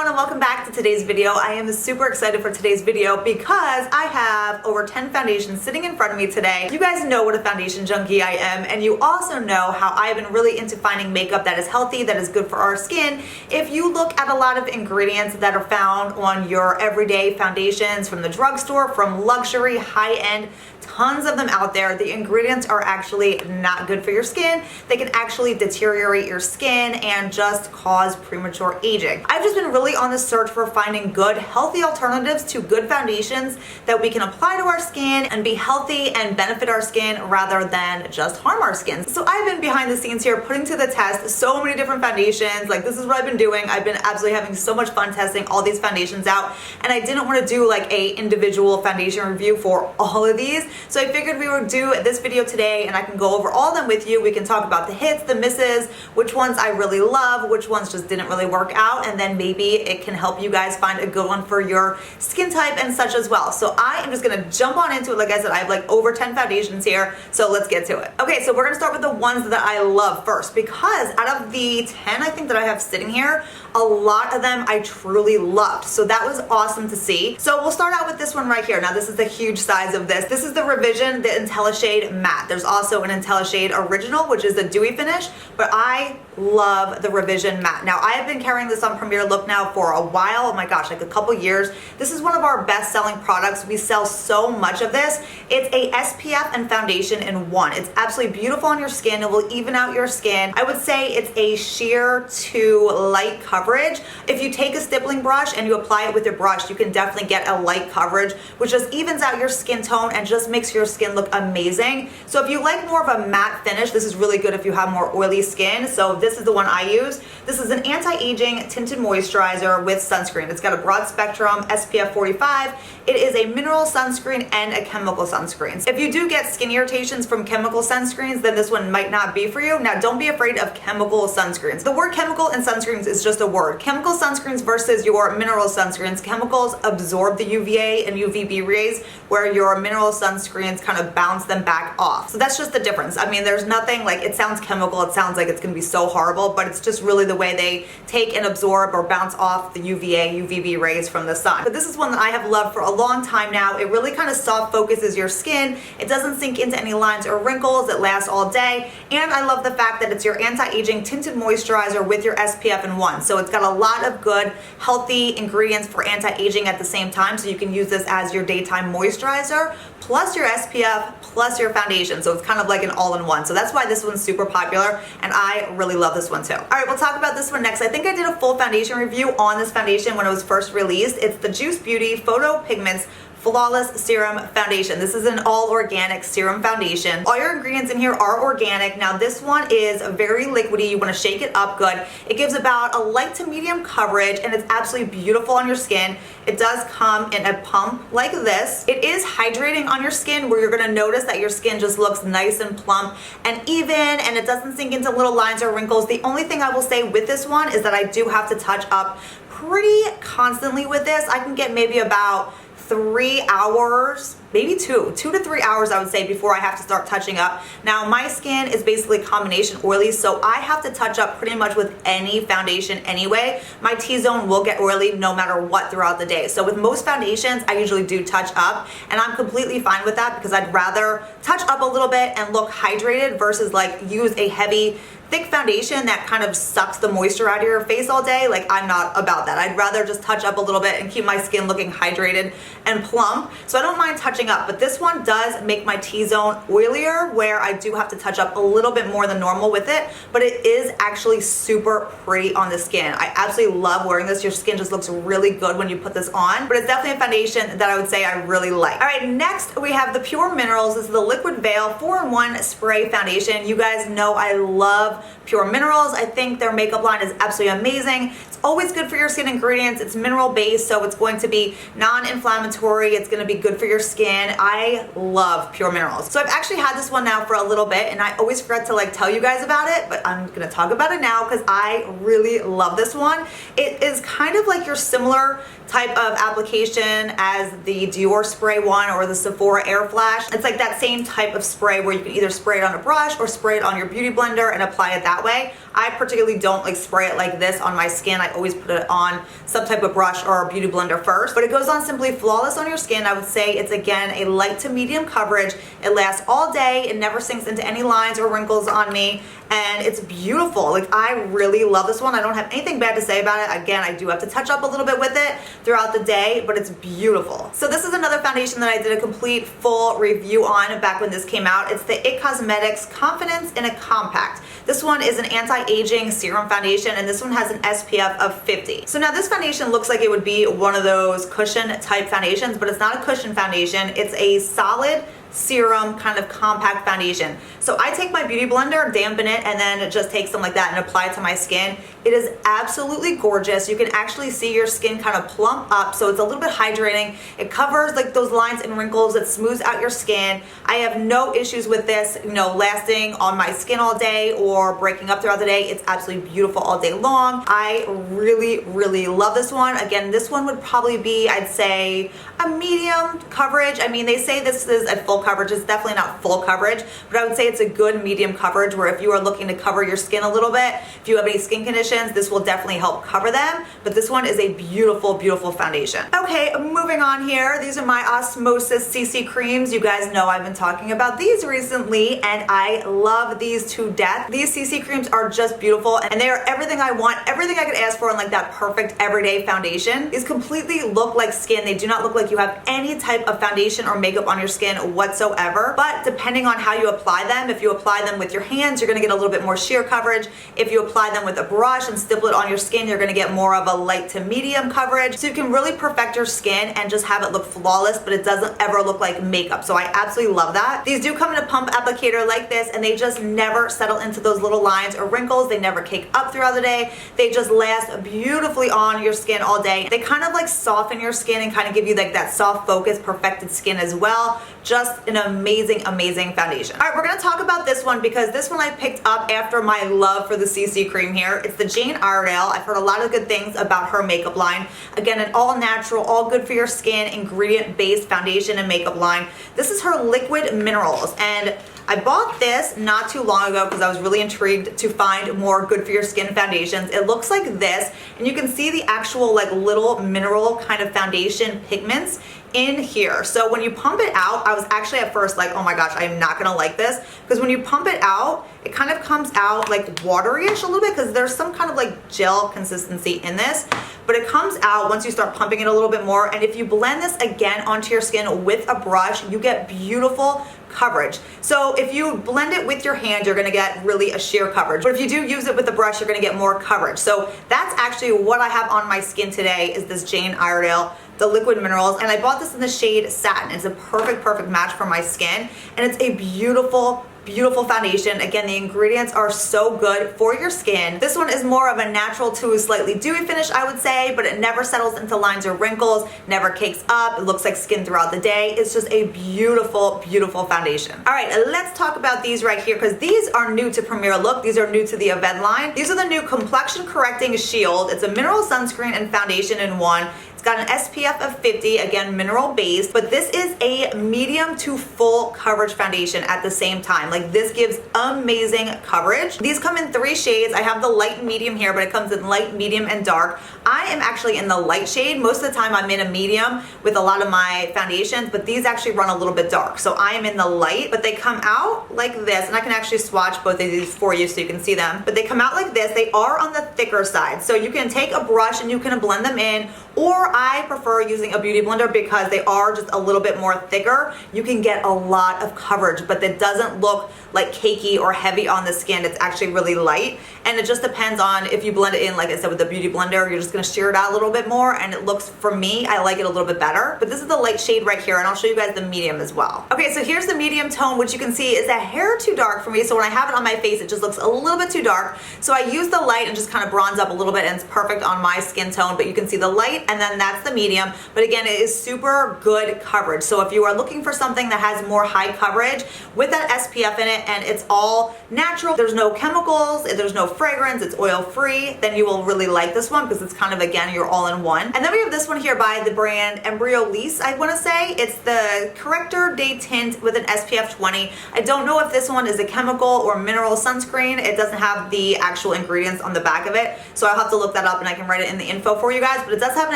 everyone and welcome back to today's video. I am super excited for today's video because I have over 10 foundations sitting in front of me today. You guys know what a foundation junkie I am, and you also know how I've been really into finding makeup that is healthy, that is good for our skin. If you look at a lot of ingredients that are found on your everyday foundations from the drugstore, from luxury, high-end, tons of them out there, the ingredients are actually not good for your skin. They can actually deteriorate your skin and just cause premature aging. I've just been really on the search for finding good, healthy alternatives to good foundations that we can apply to our skin and be healthy and benefit our skin rather than just harm our skin. So I've been behind the scenes here putting to the test so many different foundations. Like, this is what I've been doing. I've been absolutely having so much fun testing all these foundations out, and I didn't want to do like a individual foundation review for all of these. So I figured we would do this video today and I can go over all of them with you. We can talk about the hits, the misses, which ones I really love, which ones just didn't really work out, and then maybe it can help you guys find a good one for your skin type and such as well. So I am just gonna jump on into it. Like I said, I have like over 10 foundations here, so let's get to it. Okay, so we're gonna start with the ones that I love first, because out of the 10 I think that I have sitting here, a lot of them I truly loved. So that was awesome to see. So we'll start out with this one right here. Now this is the huge size of this. This is the Revision, the IntelliShade Matte. There's also an IntelliShade Original, which is the dewy finish, but I love the Revision Matte. Now I have been carrying this on Premier Look now for a while. Oh my gosh, like a couple years. This is one of our best selling products. We sell so much of this. It's a SPF and foundation in one. It's absolutely beautiful on your skin. It will even out your skin. I would say it's a sheer to light coverage. If you take a stippling brush and you apply it with your brush, you can definitely get a light coverage, which just evens out your skin tone and just makes your skin look amazing. So if you like more of a matte finish, this is really good if you have more oily skin. So this is the one I use. This is an anti-aging tinted moisturizer with sunscreen. It's got a broad spectrum SPF 45. It is a mineral sunscreen and a chemical sunscreen. If you do get skin irritations from chemical sunscreens, then this one might not be for you. Now don't be afraid of chemical sunscreens. The word chemical in sunscreens is just a word. Chemical sunscreens versus your mineral sunscreens. Chemicals absorb the UVA and UVB rays, where your mineral sunscreens kind of bounce them back off. So that's just the difference. I mean, there's nothing like, it sounds chemical, it sounds like it's gonna be so horrible, but it's just really the way they take and absorb or bounce off the UVA, UVB rays from the sun. But this is one that I have loved for a long time now. It really kind of soft focuses your skin. It doesn't sink into any lines or wrinkles. It lasts all day. And I love the fact that it's your anti-aging tinted moisturizer with your SPF in one. So it's got a lot of good, healthy ingredients for anti-aging at the same time. So you can use this as your daytime moisturizer, plus your SPF, plus your foundation. So it's kind of like an all-in-one. So that's why this one's super popular, and I really love this one too. All right, we'll talk about this one next. I think I did a full foundation review on this foundation when it was first released. It's the Juice Beauty Photo Pigments Flawless Serum Foundation. This is an all organic serum foundation. All your ingredients in here are organic. Now this one is very liquidy. You want to shake it up good. It gives about a light to medium coverage, and it's absolutely beautiful on your skin. It does come in a pump like this. It is hydrating on your skin, where you're going to notice that your skin just looks nice and plump and even, and it doesn't sink into little lines or wrinkles. The only thing I will say with this one is that I do have to touch up pretty constantly with this. I can get maybe about 3 hours, maybe 2 to 3 hours, I would say, before I have to start touching up. Now my skin is basically combination oily, so I have to touch up pretty much with any foundation anyway. My T-zone will get oily no matter what throughout the day. So with most foundations, I usually do touch up, and I'm completely fine with that, because I'd rather touch up a little bit and look hydrated versus like use a heavy thick foundation that kind of sucks the moisture out of your face all day. Like, I'm not about that. I'd rather just touch up a little bit and keep my skin looking hydrated and plump. So I don't mind touching up, but this one does make my T-zone oilier, where I do have to touch up a little bit more than normal with it, but it is actually super pretty on the skin. I absolutely love wearing this. Your skin just looks really good when you put this on, but it's definitely a foundation that I would say I really like. All right, next we have the Pure Minerals. This is the Liquid Veil 4-in-1 Spray Foundation. You guys know I love Pure Minerals. I think their makeup line is absolutely amazing. It's always good for your skin ingredients. It's mineral based, so it's going to be non-inflammatory. It's going to be good for your skin. I love Pure Minerals. So I've actually had this one now for a little bit, and I always forget to like tell you guys about it, but I'm going to talk about it now because I really love this one. It is kind of like your similar type of application as the Dior spray one or the Sephora Air Flash. It's like that same type of spray where you can either spray it on a brush or spray it on your beauty blender and apply it that way. I particularly don't like spray it like this on my skin. I always put it on some type of brush or a beauty blender first, but it goes on simply flawless on your skin. I would say it's, again, a light to medium coverage. It lasts all day. It never sinks into any lines or wrinkles on me, and it's beautiful. Like, I really love this one. I don't have anything bad to say about it. Again, I do have to touch up a little bit with it throughout the day, but it's beautiful. So this is another foundation that I did a complete full review on back when this came out. It's the IT Cosmetics Confidence in a Compact. This one is an anti-aging serum foundation, and this one has an SPF of 50. So now this foundation looks like it would be one of those cushion type foundations, but it's not a cushion foundation. It's a solid serum kind of compact foundation. So I take my beauty blender, dampen it, and then just take some like that and apply it to my skin. It is absolutely gorgeous. You can actually see your skin kind of plump up, so it's a little bit hydrating. It covers like those lines and wrinkles. It smooths out your skin. I have no issues with this, you know, lasting on my skin all day or breaking up throughout the day. It's absolutely beautiful all day long. I really, really love this one. Again, this one would probably be, I'd say, a medium coverage. I mean, they say this is a full coverage. It's definitely not full coverage, but I would say it's a good medium coverage where if you are looking to cover your skin a little bit, if you have any skin conditions, this will definitely help cover them. But this one is a beautiful, beautiful foundation. Okay, moving on here. These are my Osmosis CC creams. You guys know I've been talking about these recently, and I love these to death. These CC creams are just beautiful, and they are everything I want, everything I could ask for in like that perfect everyday foundation. These completely look like skin. They do not look like you have any type of foundation or makeup on your skin whatsoever, but depending on how you apply them, if you apply them with your hands, you're gonna get a little bit more sheer coverage. If you apply them with a brush and stipple it on your skin, you're gonna get more of a light to medium coverage. So you can really perfect your skin and just have it look flawless, but it doesn't ever look like makeup. So I absolutely love that. These do come in a pump applicator like this, and they just never settle into those little lines or wrinkles. They never cake up throughout the day. They just last beautifully on your skin all day. They kind of like soften your skin and kind of give you like that soft focus, perfected skin as well. Just an amazing, amazing foundation. All right, we're gonna talk about this one because this one I picked up after my love for the CC cream here. It's the Iredale. I've heard a lot of good things about her makeup line. Again, an all natural, all good for your skin, ingredient based foundation and makeup line. This is her liquid minerals, and I bought this not too long ago because I was really intrigued to find more good for your skin foundations. It looks like this, and you can see the actual like little mineral kind of foundation pigments in here. So when you pump it out, I was actually at first like, oh my gosh, I am not gonna like this, because when you pump it out, it kind of comes out like watery-ish a little bit because there's some kind of like gel consistency in this, but it comes out once you start pumping it a little bit more. And if you blend this again onto your skin with a brush, you get beautiful coverage. So if you blend it with your hand, you're gonna get really a sheer coverage. But if you do use it with a brush, you're gonna get more coverage. So that's actually what I have on my skin today, is this Iredale, the liquid minerals. And I bought this in the shade Satin. It's a perfect, perfect match for my skin. And it's a beautiful, beautiful foundation. Again, the ingredients are so good for your skin. This one is more of a natural to a slightly dewy finish, I would say, but it never settles into lines or wrinkles, never cakes up. It looks like skin throughout the day. It's just a beautiful, beautiful foundation. All right, let's talk about these right here, because these are new to Premier Look. These are new to the Event line. These are the new Complexion Correcting Shield. It's a mineral sunscreen and foundation in one. Got an SPF of 50, again, mineral based, but this is a medium to full coverage foundation at the same time. Like, this gives amazing coverage. These come in 3 shades. I have the light and medium here, but it comes in light, medium, and dark. I am actually in the light shade. Most of the time I'm in a medium with a lot of my foundations, but these actually run a little bit dark. So I am in the light, but they come out like this, and I can actually swatch both of these for you so you can see them. But they come out like this. They are on the thicker side. So you can take a brush and you can blend them in, or I prefer using a beauty blender because they are just a little bit more thicker. You can get a lot of coverage, but it doesn't look like cakey or heavy on the skin. It's actually really light, and it just depends on if you blend it in, like I said, with the beauty blender, you're just gonna shear it out a little bit more, and it looks, for me, I like it a little bit better. But this is the light shade right here, and I'll show you guys the medium as well. Okay, so here's the medium tone, which you can see is a hair too dark for me, so when I have it on my face, it just looks a little bit too dark. So I use the light and just kind of bronze up a little bit, and it's perfect on my skin tone, but you can see the light and then that's the medium. But again, it is super good coverage. So if you are looking for something that has more high coverage with that SPF in it, and it's all natural, there's no chemicals, there's no fragrance, it's oil free, then you will really like this one because it's kind of, again, you're all in one. And then we have this one here by the brand Embryolisse, I want to say. It's the Corrector Tint with an SPF 20. I don't know if this one is a chemical or mineral sunscreen. It doesn't have the actual ingredients on the back of it, so I'll have to look that up and I can write it in the info for you guys, but it does have an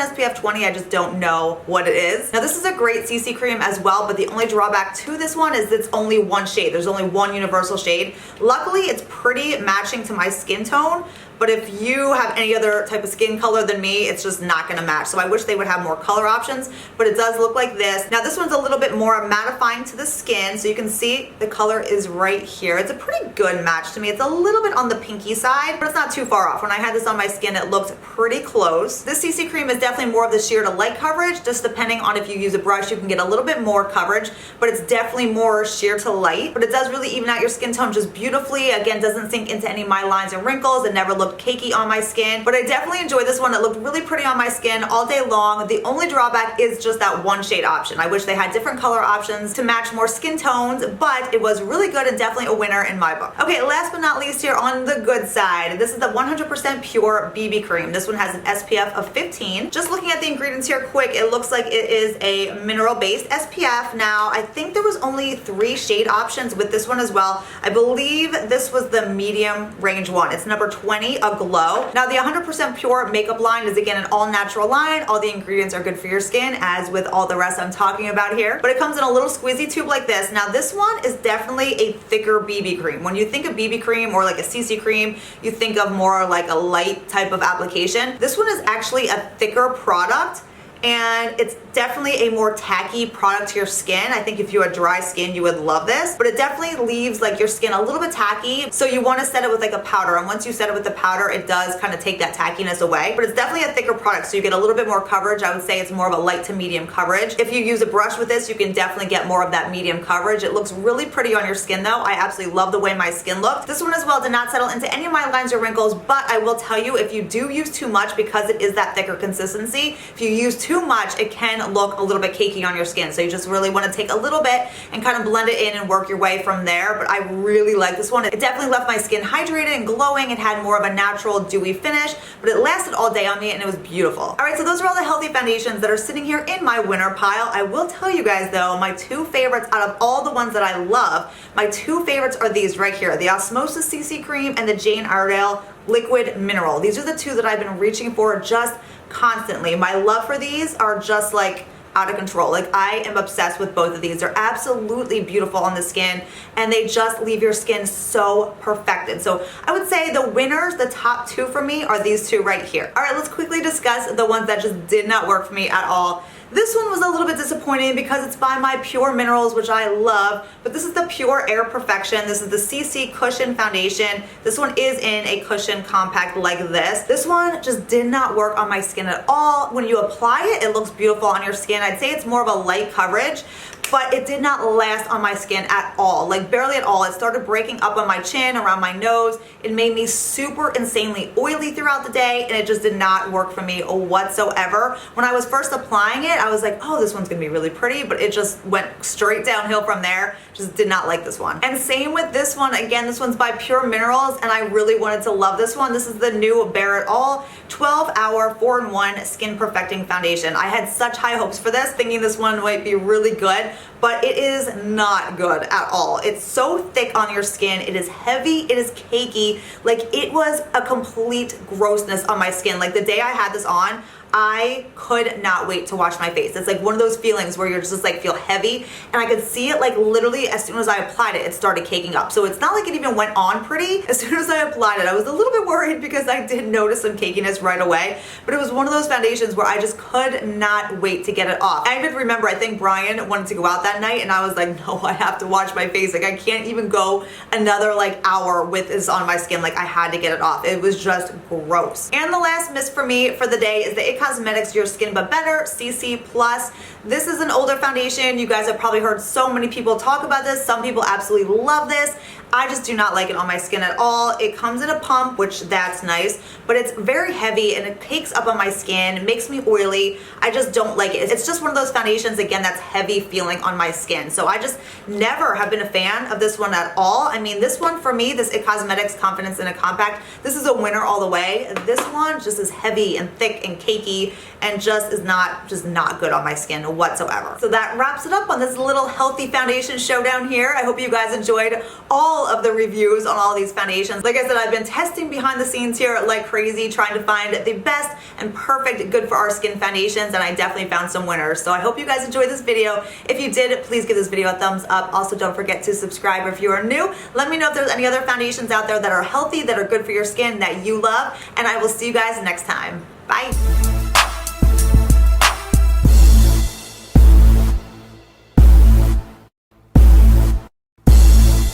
SPF 20. I just don't know what it is. Now this is a great CC cream as well, but the only drawback to this one is it's only one shade. There's only one universal shade. Luckily, it's pretty matching to my skin tone, but if you have any other type of skin color than me, it's just not gonna match. So I wish they would have more color options, but it does look like this. Now this one's a little bit more mattifying to the skin, so you can see the color is right here. It's a pretty good match to me. It's a little bit on the pinky side, but it's not too far off. When I had this on my skin, it looked pretty close. This CC cream is definitely more of the sheer to light coverage, just depending on if you use a brush, you can get a little bit more coverage, but it's definitely more sheer to light, but it does really even out your skin tone just beautifully. Again, doesn't sink into any of my lines and wrinkles. It never looked cakey on my skin, but I definitely enjoyed this one. It looked really pretty on my skin all day long. The only drawback is just that one shade option. I wish they had different color options to match more skin tones, but it was really good and definitely a winner in my book. Okay, last but not least here on the good side, this is the 100% pure BB cream. This one has an SPF of 15. Just looking at the ingredients here quick, it looks like it is a mineral-based SPF. Now, I think there was only 3 shade options with this one as well. I believe this was the medium range one. It's number 20, a glow. Now, the 100% pure makeup line is again an all-natural line. All the ingredients are good for your skin, as with all the rest I'm talking about here. But it comes in a little squeezy tube like this. Now, this one is definitely a thicker BB cream. When you think of BB cream or like a CC cream, you think of more like a light type of application. This one is actually a thicker product, and it's definitely a more tacky product to your skin. I think if you had dry skin, you would love this, but it definitely leaves like your skin a little bit tacky, so you want to set it with like a powder, and once you set it with the powder, it does kind of take that tackiness away, but it's definitely a thicker product, so you get a little bit more coverage. I would say it's more of a light to medium coverage. If you use a brush with this, you can definitely get more of that medium coverage. It looks really pretty on your skin though. I absolutely love the way my skin looked. This one as well did not settle into any of my lines or wrinkles, but I will tell you, if you do use too much, because it is that thicker consistency, if you use too much, it can look a little bit cakey on your skin. So you just really want to take a little bit and kind of blend it in and work your way from there. But I really like this one. It definitely left my skin hydrated and glowing. It had more of a natural dewy finish, but it lasted all day on me and it was beautiful. All right, so those are all the healthy foundations that are sitting here in my winner pile. I will tell you guys though, my 2 favorites out of all the ones that I love, my 2 favorites are these right here, the Osmosis CC cream and the Jane Iredale Liquid Mineral. These are the 2 that I've been reaching for just constantly. My love for these are just like out of control. Like, I am obsessed with both of these. They're absolutely beautiful on the skin, and they just leave your skin so perfected. So I would say the winners, the top 2 for me, are these 2 right here. All right, let's quickly discuss the ones that just did not work for me at all. This one was a little bit disappointing because it's by my Pure Minerals, which I love, but this is the Pure Air Perfection. This is the CC Cushion Foundation. This one is in a cushion compact like this. This one just did not work on my skin at all. When you apply it, it looks beautiful on your skin. I'd say it's more of a light coverage, but it did not last on my skin at all, like barely at all. It started breaking up on my chin, around my nose. It made me super insanely oily throughout the day, and it just did not work for me whatsoever. When I was first applying it, I was like, oh, this one's gonna be really pretty, but it just went straight downhill from there. Just did not like this one. And same with this one. Again, this one's by Pure Minerals, and I really wanted to love this one. This is the new Bare It All 12-hour 4-in-1 Skin Perfecting Foundation. I had such high hopes for this, thinking this one might be really good, but it is not good at all. It's so thick on your skin. It is heavy. It is cakey. Like, it was a complete grossness on my skin. Like, the day I had this on, I could not wait to wash my face. It's like one of those feelings where you're just like feel heavy, and I could see it like literally as soon as I applied it, it started caking up. So it's not like it even went on pretty. As soon as I applied it, I was a little bit worried because I did notice some cakiness right away, but it was one of those foundations where I just could not wait to get it off. I even remember, I think Brian wanted to go out that night, and I was like, no, I have to wash my face. Like, I can't even go another like hour with this on my skin. Like, I had to get it off. It was just gross. And the last miss for me for the day is the Cosmetics Your Skin But Better CC Plus. This is an older foundation. You guys have probably heard so many people talk about this. Some people absolutely love this. I just do not like it on my skin at all. It comes in a pump, which that's nice, but it's very heavy and it cakes up on my skin. It makes me oily. I just don't like it. It's just one of those foundations, again, that's heavy feeling on my skin. So I just never have been a fan of this one at all. I mean, this one for me, this IT Cosmetics Confidence in a Compact, this is a winner all the way. This one just is heavy and thick and cakey and just is not good on my skin whatsoever. So that wraps it up on this little healthy foundation showdown here. I hope you guys enjoyed all of the reviews on all these foundations. Like I said, I've been testing behind the scenes here like crazy, trying to find the best and perfect good for our skin foundations, and I definitely found some winners. So I hope you guys enjoyed this video. If you did, please give this video a thumbs up. Also, don't forget to subscribe if you are new. Let me know if there's any other foundations out there that are healthy, that are good for your skin, that you love, and I will see you guys next time. Bye.